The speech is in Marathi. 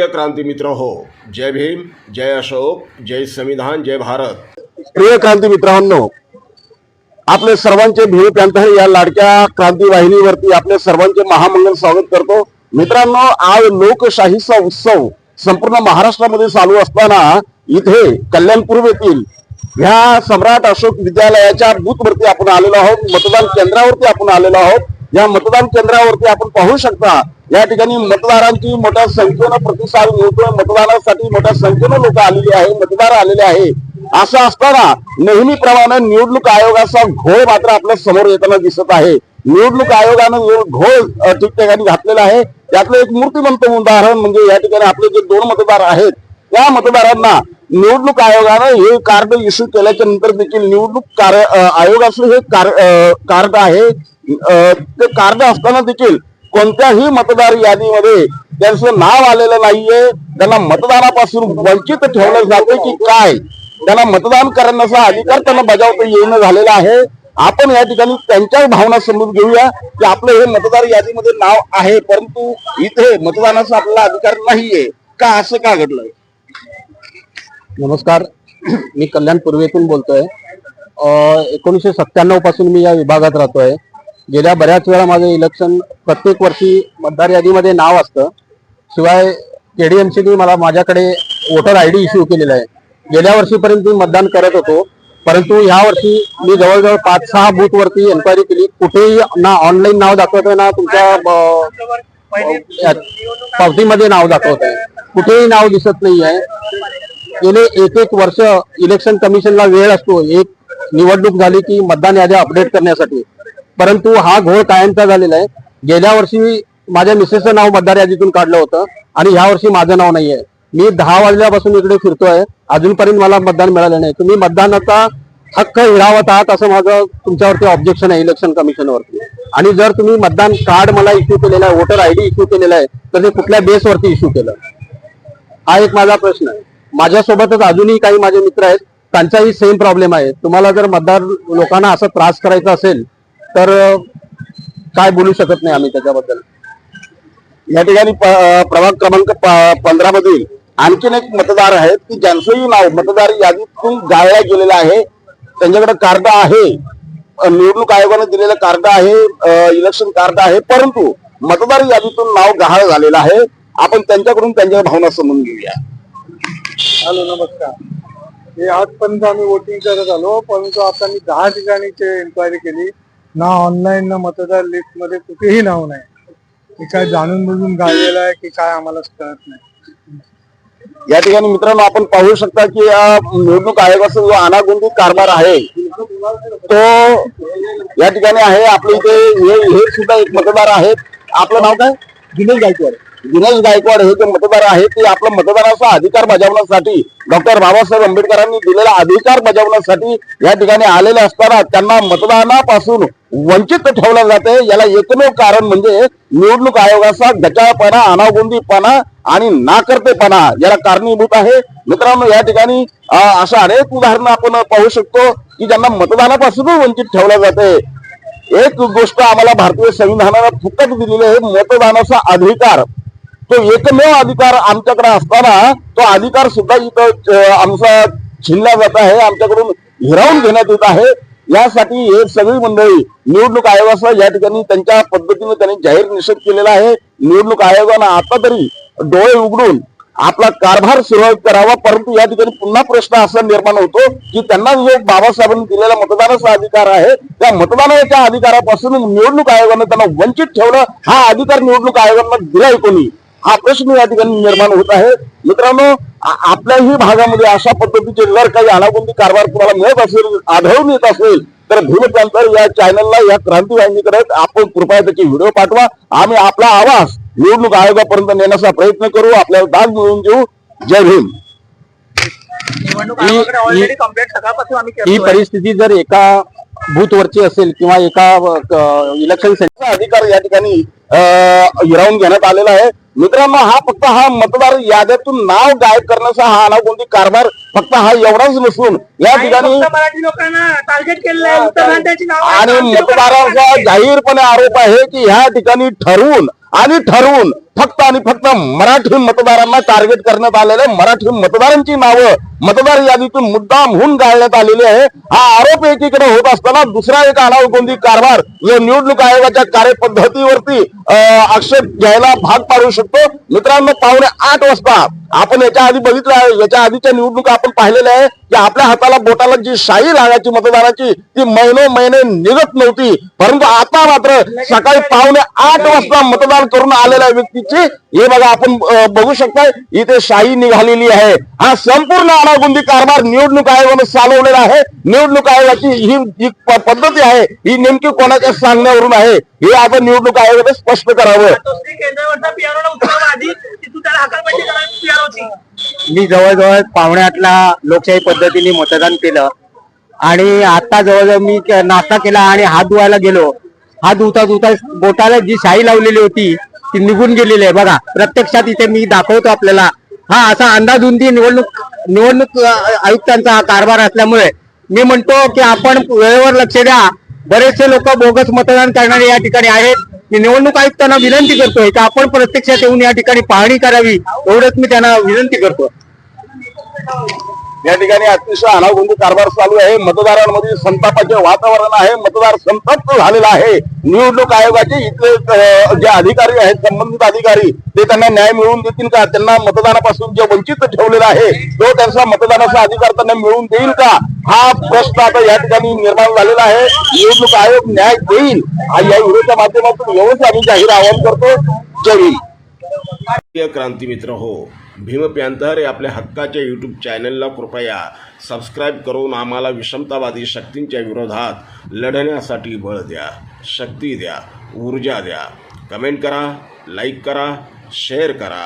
प्रिय क्रांती मित्र हो, जय भीम, जय अशोक, जय संविधान, जय भारत। प्रिय क्रांती मित्रांनो, आपले सर्वांचे भीम पॅन्थर या लाडक्या क्रांती वाहिनीवरती आपले सर्वांचे महामंगल स्वागत करतो। मित्रांनो, आज लोकशाहीचा उत्सव संपूर्ण महाराष्ट्रामध्ये चालू असताना इथे कल्याणपूर्व येथील ह्या सम्राट अशोक विद्यालयाच्या बूथवरती आपण आलेलो आहोत। मतदान केंद्रावरती आपण आलेलो आहोत। या मतदान केंद्रावरती आपण पाहू शकता या ठिकाणी मतदारांची मोठ्या संख्येने प्रतिसाद मिळतोय। मतदानासाठी मोठ्या संख्येने लोक आलेले आहे, मतदार आलेले आहे। असं असताना नेहमीप्रमाणे निवडणूक आयोगाचा घोळ मात्र आपल्या समोर येताना दिसत आहे। निवडणूक आयोगानं जो घोळ ठिकठिकाणी घातलेला आहे त्यातलं एक मूर्तिमंत उदाहरण म्हणजे या ठिकाणी आपले जे 2 मतदार आहेत त्या मतदारांना निवडणूक आयोगानं हे कार्ड इश्यू केल्याच्या नंतर देखील निवडणूक आयोगाचं हे कार्ड आहे, ते कार्ड असताना देखील कोणत्याही मतदार यादीमध्ये त्यांचं नाव आलेलं नाहीये। त्यांना मतदानापासून वंचित ठेवलं जाते की काय, त्यांना मतदान करण्याचा अधिकार त्यांना बजावता येणं झालेला आहे। आपण या ठिकाणी त्यांच्या भावना समजून घेऊया की आपलं हे मतदार यादीमध्ये नाव आहे परंतु इथे मतदानाचा आपल्याला अधिकार नाहीये का, असं का घडलंय? नमस्कार, मी कल्याण पूर्वेतून बोलतोय। 1997 पासून मी या विभागात राहतोय। गेल्या बऱ्याच वेळा माझं इलेक्शन प्रत्येक वर्षी मतदार यादीमध्ये नाव असतं। शिवाय केडीएमसीने मला माझ्याकडे वोटर आयडी इश्यू केलेला आहे। गेल्या वर्षीपर्यंत मी मतदान करत होतो, परंतु ह्या वर्षी मी जवळजवळ 5-6 बूथ वरती एन्क्वायरी केली। कुठेही ना ऑनलाईन नाव दाखवतोय ना तुमच्या पावतीमध्ये नाव दाखवतोय, कुठेही नाव दिसत नाही आहे। गेले 1-1 वर्ष इलेक्शन कमिशनला वेळ असतो एक निवडणूक झाली की मतदान याद्या अपडेट करण्यासाठी, परंतु हा घोळ कायमचा झालेला आहे। गेल्या वर्षी माझ्या मिसेसचं नाव मतदार यादीतून काढलं होतं आणि ह्या वर्षी माझं नाव नाहीये। मी 10 वाजल्यापासून इकडे फिरतोय, अजूनपर्यंत मला मतदान मिळालं नाही। तुम्ही मतदानाचा हक्क हिरावत आहात असं माझं तुमच्यावरती ऑब्जेक्शन आहे इलेक्शन कमिशनवरती। आणि जर तुम्ही मतदान कार्ड मला इश्यू केलेला आहे, वोटर आयडी इश्यू केलेला आहे, तर ते कुठल्या बेसवरती इश्यू केलं, हा एक माझा प्रश्न आहे। माझ्यासोबतच अजूनही काही माझे मित्र आहेत, त्यांचाही सेम प्रॉब्लेम आहे। तुम्हाला जर मतदार लोकांना असा त्रास करायचा असेल तर काय बोलू शकत नाही आम्ही त्याच्याबद्दल। या ठिकाणी प्रभाग क्रमांक 15 मधील आणखीन एक मतदार आहेत की ज्यांचंही नाव मतदार यादीतून गाळल्या गेलेलं आहे। त्यांच्याकडे कार्ड आहे, निवडणूक आयोगाने दिलेलं कार्ड आहे, इलेक्शन कार्ड आहे, परंतु मतदार यादीतून नाव गहाळ झालेलं आहे। आपण त्यांच्याकडून त्यांच्या भावना समजून घेऊया। हॅलो, नमस्कार। हे आजपर्यंत आम्ही वोटिंग करत आलो, परंतु आता मी 10 ठिकाणीचे एन्क्वायरी केली, ना ऑनलाईन ना मतदार लिस्ट मध्ये कुठेही नाव नाही। हे काय जाणून बुजून गाळलेलं आहे की काय आम्हाला कळत नाही। या ठिकाणी मित्रांनो आपण पाहू शकता की या निवडणूक आयोगाचा जो अनागोंदी कारभार आहे तो या ठिकाणी आहे। आपल्या इथे हे सुद्धा एक मतदार आहेत, आपलं नाव काय? दिनेश गायकवाड। दिनेश गायकवाड हे जे मतदार आहेत ते आपला मतदानाचा अधिकार बजावण्यासाठी डॉक्टर बाबासाहेब आंबेडकरांनी दिलेला अधिकार बजावण्यासाठी या ठिकाणी आलेले असताना त्यांना मतदानापासून वंचित ठेवलं जाते। याला एकमेव कारण म्हणजे निवडणूक आयोगाचा गचाळपणा, अनागोंदीपणा आणि नाकर्तेपणा याला कारणीभूत आहे। मित्रांनो, या ठिकाणी अशा अनेक उदाहरणं आपण पाहू शकतो की ज्यांना मतदानापासून वंचित ठेवलं जाते। एक गोष्ट आम्हाला भारतीय संविधानानं फुकट दिलेली आहे, मतदानाचा अधिकार। तो एकमेव अधिकार आमच्याकडे असताना तो अधिकार सुद्धा इथं आमचा छिनला जात आहे, आमच्याकडून हिरावून घेण्यात येत आहे। यासाठी हे सगळी मंडळी निवडणूक आयोगाचा या ठिकाणी त्यांच्या पद्धतीने त्यांनी जाहीर निषेध केलेला आहे। निवडणूक आयोगानं आता तरी डोळे उघडून आपला कारभार सुरळीत करावा, परंतु या ठिकाणी पुन्हा प्रश्न असा निर्माण होतो की त्यांना जो बाबासाहेबांनी दिलेला मतदानाचा अधिकार आहे त्या मतदानाच्या अधिकारापासून निवडणूक आयोगानं त्यांना वंचित ठेवलं। हा अधिकार निवडणूक आयोगानं दिलाय कोणी, हा प्रश्न या ठिकाणी निर्माण होत आहे। मित्रांनो, आपल्याही भागामध्ये अशा पद्धतीचे जर काही अनागोंदी कारभार तुम्हाला मिळत असेल, आढळून येत असेल तर भीम पॅन्थर या चॅनलला, या क्रांती वाहिनीकडे आपण कृपया त्याचे व्हिडिओ पाठवा। आम्ही आपला आवाज निवडणूक आयोगापर्यंत नेण्याचा प्रयत्न करू, आपल्याला दाद मिळवून देऊ। जय भीम। ही परिस्थिती जर एका बूथ वरची असेल किंवा एका इलेक्शन सेंटरचा अधिकार या ठिकाणी हिरावून घेण्यात आलेला आहे। मित्रांनो, हा मतदार याद्यातून नाव गायब करण्याचा हा अनागोंदी कारभार फक्त हा एवढाच नसून या ठिकाणी मराठी लोकांना टार्गेट केलेलं आहे आणि मतदारांचा जाहीरपणे आरोप आहे की ह्या ठिकाणी ठरवून फक्त आणि फक्त मराठी मतदारांना टार्गेट करण्यात आलेले मराठी मतदारांची नावं मतदार यादीतून मुद्दामहून गाळण्यात आलेली आहे. हा आरोप एकीकडे होत असताना दुसरा एक आनागोंदी कारभार जो निवडणूक आयोगाच्या कार्यपद्धतीवरती आक्षेप घ्यायला भाग पाडू शकतो. मित्रांनो, 7:45 वाजता आपण याच्या आधी बघितलं आहे, याच्या आधीच्या निवडणुका आपण पाहिलेल्या आहे की आपल्या हाताला बोटाला जी शाई लागायची मतदानाची ती महिने निघत नव्हती. परंतु आता मात्र सकाळी 7:45 वाजता मतदान करून आलेल्या व्यक्तीची हे बघा आपण बघू शकता इथे शाई निघालेली आहे. हा संपूर्ण आनागोंदी कारभार निवडणूक आयोगाने चालवलेला आहे. निवडणूक आयोगाची ही जी पद्धती आहे ही नेमकी कोणाच्या सांगण्यावरून आहे हे आपण निवडणूक आयोगाने स्पष्ट करावं. मी जवळजवळ 7:45ला लोकशाही पद्धतीने मतदान केलं आणि आता जवळजवळ मी नाश्ता केला आणि हात धुवायला गेलो. हात धुता बोटाला जी शाई लावलेली होती ती निघून गेलेली आहे. बघा, प्रत्यक्षात इथे मी दाखवतो आपल्याला. हा असा अंदाधुंदी निवडणूक आयुक्तांचा हा कारभार असल्यामुळे मी म्हणतो की आपण वेळेवर लक्ष द्या. बरेचसे लोक बोगस मतदान करणारे या ठिकाणी आहेत. मी निवडणूक आयुक्तांना विनंती करतोय की आपण प्रत्यक्षात येऊन या ठिकाणी पाहणी करावी, एवढंच मी त्यांना विनंती करतो. या ठिकाणी अतिशय आनागोंदी कारभार चालू आहे. मतदारांमध्ये संतापाचे वातावरण आहे. मतदार संतप्त झालेला आहे. निवडणूक आयोगाचे इथले जे अधिकारी आहेत, संबंधित अधिकारी, ते त्यांना न्याय मिळवून देतील का? त्यांना मतदानापासून जे वंचित ठेवलेला आहे तो त्यांचा मतदानाचा अधिकार त्यांना मिळवून देईल का? हा प्रश्न आता या ठिकाणी निर्माण झालेला आहे. निवडणूक आयोग न्याय देईल या व्हिडिओच्या माध्यमातून एवढंच आम्ही जाहीर आवाहन करतो. जय हिंद. क्रांती मित्र हो, भीम पॅन्थर या आपल्या हक्काच्या यूट्यूब चॅनलला कृपया सबस्क्राईब करून आम्हाला विषमतावादी शक्तींच्या विरोधात लढण्यासाठी बळ द्या, शक्ती द्या, ऊर्जा द्या. कमेंट करा, लाईक करा, शेअर करा.